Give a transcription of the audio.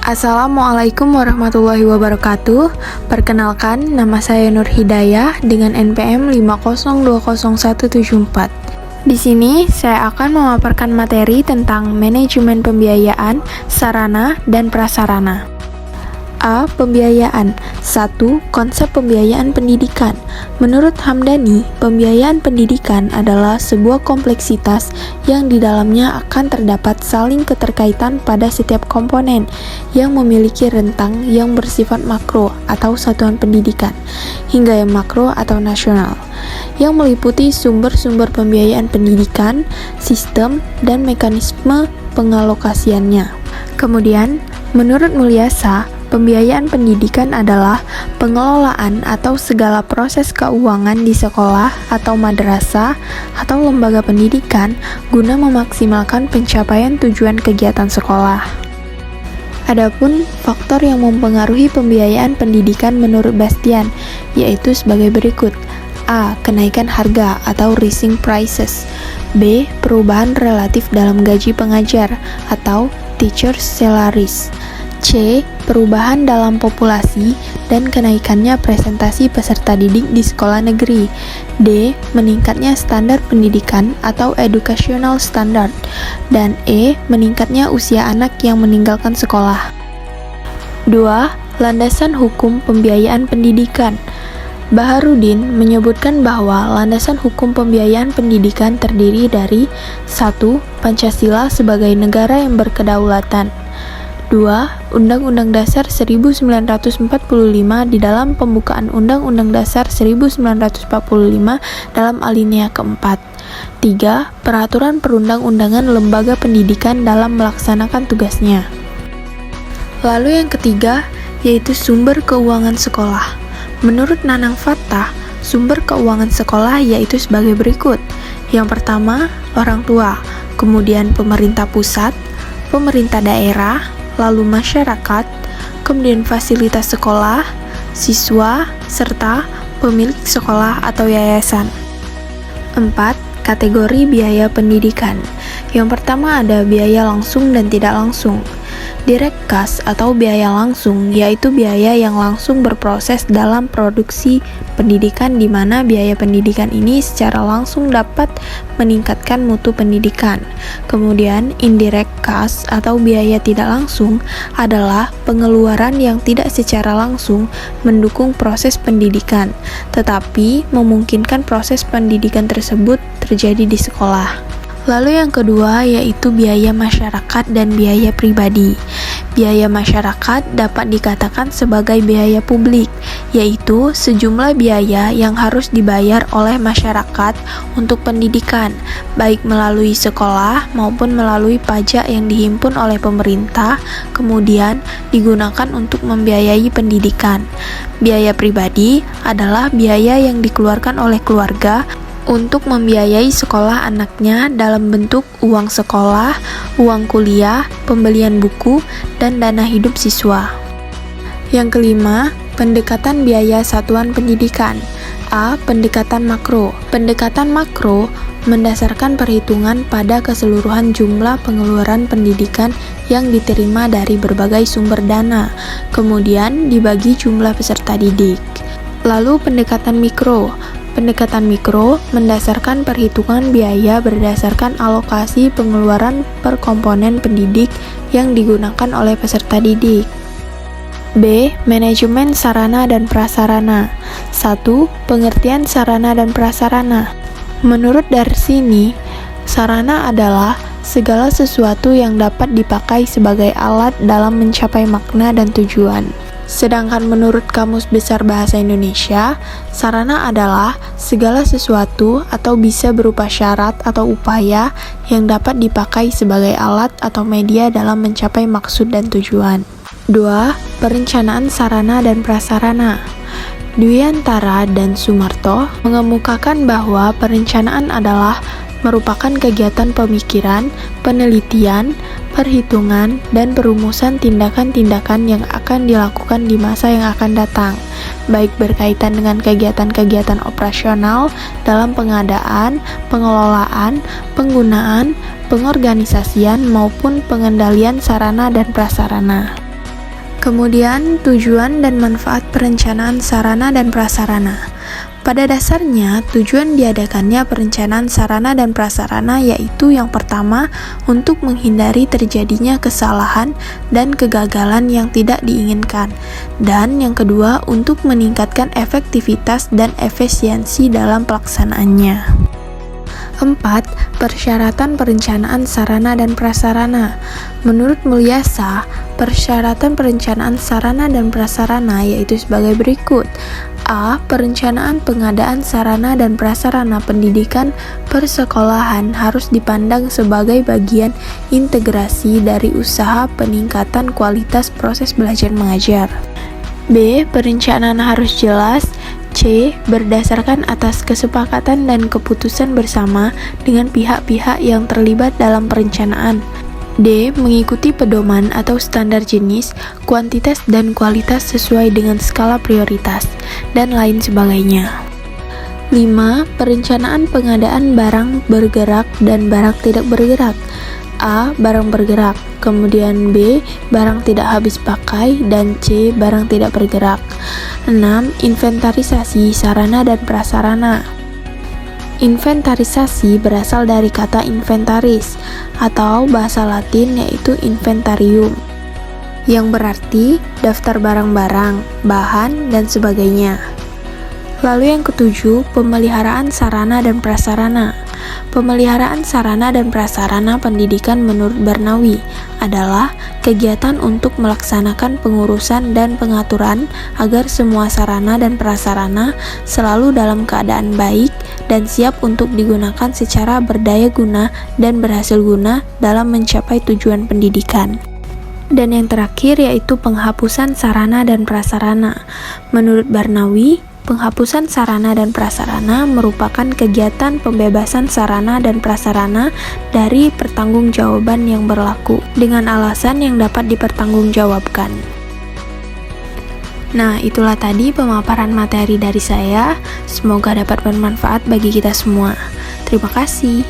Assalamualaikum warahmatullahi wabarakatuh. Perkenalkan, nama saya Nur Hidayah dengan NPM 5020174. Di sini saya akan memaparkan materi tentang manajemen pembiayaan, sarana, dan prasarana. A. Pembiayaan. 1. Konsep pembiayaan pendidikan. Menurut Hamdani, pembiayaan pendidikan adalah sebuah kompleksitas yang di dalamnya akan terdapat saling keterkaitan pada setiap komponen yang memiliki rentang yang bersifat makro atau satuan pendidikan, hingga yang makro atau nasional, yang meliputi sumber-sumber pembiayaan pendidikan, sistem, dan mekanisme pengalokasiannya. Kemudian, menurut Mulyasa, pembiayaan pendidikan adalah pengelolaan atau segala proses keuangan di sekolah atau madrasah atau lembaga pendidikan guna memaksimalkan pencapaian tujuan kegiatan sekolah. Adapun faktor yang mempengaruhi pembiayaan pendidikan menurut Bastian yaitu sebagai berikut. A. Kenaikan harga atau rising prices. B. Perubahan relatif dalam gaji pengajar atau teacher salaries. C. Perubahan dalam populasi dan kenaikannya presentasi peserta didik di sekolah negeri. D. Meningkatnya standar pendidikan atau educational standard. Dan E. Meningkatnya usia anak yang meninggalkan sekolah. 2. Landasan hukum pembiayaan pendidikan. Baharudin menyebutkan bahwa landasan hukum pembiayaan pendidikan terdiri dari 1. Pancasila sebagai negara yang berkedaulatan. 2. Undang-Undang Dasar 1945 di dalam pembukaan Undang-Undang Dasar 1945 dalam alinea keempat. 3. Peraturan perundang-undangan lembaga pendidikan dalam melaksanakan tugasnya. Lalu yang ketiga, yaitu sumber keuangan sekolah. Menurut Nanang Fattah, sumber keuangan sekolah yaitu sebagai berikut. Yang pertama, orang tua, kemudian pemerintah pusat, pemerintah daerah, lalu masyarakat, kemudian fasilitas sekolah, siswa, serta pemilik sekolah atau yayasan. 4. Kategori biaya pendidikan. Yang pertama ada biaya langsung dan tidak langsung. Direct cost atau biaya langsung yaitu biaya yang langsung berproses dalam produksi pendidikan di mana biaya pendidikan ini secara langsung dapat meningkatkan mutu pendidikan. Kemudian indirect cost atau biaya tidak langsung adalah pengeluaran yang tidak secara langsung mendukung proses pendidikan, tetapi memungkinkan proses pendidikan tersebut terjadi di sekolah. Lalu yang kedua yaitu biaya masyarakat dan biaya pribadi. Biaya masyarakat dapat dikatakan sebagai biaya publik, yaitu sejumlah biaya yang harus dibayar oleh masyarakat untuk pendidikan, baik melalui sekolah maupun melalui pajak yang dihimpun oleh pemerintah, kemudian digunakan untuk membiayai pendidikan. Biaya pribadi adalah biaya yang dikeluarkan oleh keluarga untuk membiayai sekolah anaknya dalam bentuk uang sekolah, uang kuliah, pembelian buku, dan dana hidup siswa. Yang kelima, pendekatan biaya satuan pendidikan. A. Pendekatan makro. Pendekatan makro mendasarkan perhitungan pada keseluruhan jumlah pengeluaran pendidikan yang diterima dari berbagai sumber dana, kemudian dibagi jumlah peserta didik. Lalu pendekatan mikro. Pendekatan mikro mendasarkan perhitungan biaya berdasarkan alokasi pengeluaran per komponen pendidik yang digunakan oleh peserta didik. B. Manajemen sarana dan prasarana. 1. Pengertian sarana dan prasarana. Menurut Darsini, sarana adalah segala sesuatu yang dapat dipakai sebagai alat dalam mencapai makna dan tujuan. Sedangkan menurut Kamus Besar Bahasa Indonesia, sarana adalah segala sesuatu atau bisa berupa syarat atau upaya yang dapat dipakai sebagai alat atau media dalam mencapai maksud dan tujuan. 2. Perencanaan sarana dan prasarana. Dwiantara dan Sumarto mengemukakan bahwa perencanaan adalah merupakan kegiatan pemikiran, penelitian, perhitungan, dan perumusan tindakan-tindakan yang akan dilakukan di masa yang akan datang, baik berkaitan dengan kegiatan-kegiatan operasional dalam pengadaan, pengelolaan, penggunaan, pengorganisasian, maupun pengendalian sarana dan prasarana. Kemudian, tujuan dan manfaat perencanaan sarana dan prasarana. Pada dasarnya, tujuan diadakannya perencanaan sarana dan prasarana yaitu yang pertama, untuk menghindari terjadinya kesalahan dan kegagalan yang tidak diinginkan, dan yang kedua, untuk meningkatkan efektivitas dan efisiensi dalam pelaksanaannya. 4. Persyaratan perencanaan sarana dan prasarana. Menurut Mulyasa, persyaratan perencanaan sarana dan prasarana yaitu sebagai berikut. A. Perencanaan pengadaan sarana dan prasarana pendidikan persekolahan harus dipandang sebagai bagian integrasi dari usaha peningkatan kualitas proses belajar mengajar. B. Perencanaan harus jelas. C. Berdasarkan atas kesepakatan dan keputusan bersama dengan pihak-pihak yang terlibat dalam perencanaan. D. Mengikuti pedoman atau standar jenis, kuantitas dan kualitas sesuai dengan skala prioritas, dan lain sebagainya. 5. Perencanaan pengadaan barang bergerak dan barang tidak bergerak. A. Barang bergerak, kemudian B. Barang tidak habis pakai, dan C. Barang tidak bergerak. 6. Inventarisasi sarana dan prasarana. Inventarisasi berasal dari kata inventaris, atau bahasa Latin yaitu inventarium, yang berarti daftar barang-barang, bahan, dan sebagainya. Lalu yang ketujuh, pemeliharaan sarana dan prasarana. Pemeliharaan sarana dan prasarana pendidikan menurut Barnawi adalah kegiatan untuk melaksanakan pengurusan dan pengaturan agar semua sarana dan prasarana selalu dalam keadaan baik dan siap untuk digunakan secara berdaya guna dan berhasil guna dalam mencapai tujuan pendidikan. Dan yang terakhir yaitu penghapusan sarana dan prasarana. Menurut Barnawi, penghapusan sarana dan prasarana merupakan kegiatan pembebasan sarana dan prasarana dari pertanggungjawaban yang berlaku dengan alasan yang dapat dipertanggungjawabkan. Nah, itulah tadi pemaparan materi dari saya. Semoga dapat bermanfaat bagi kita semua. Terima kasih.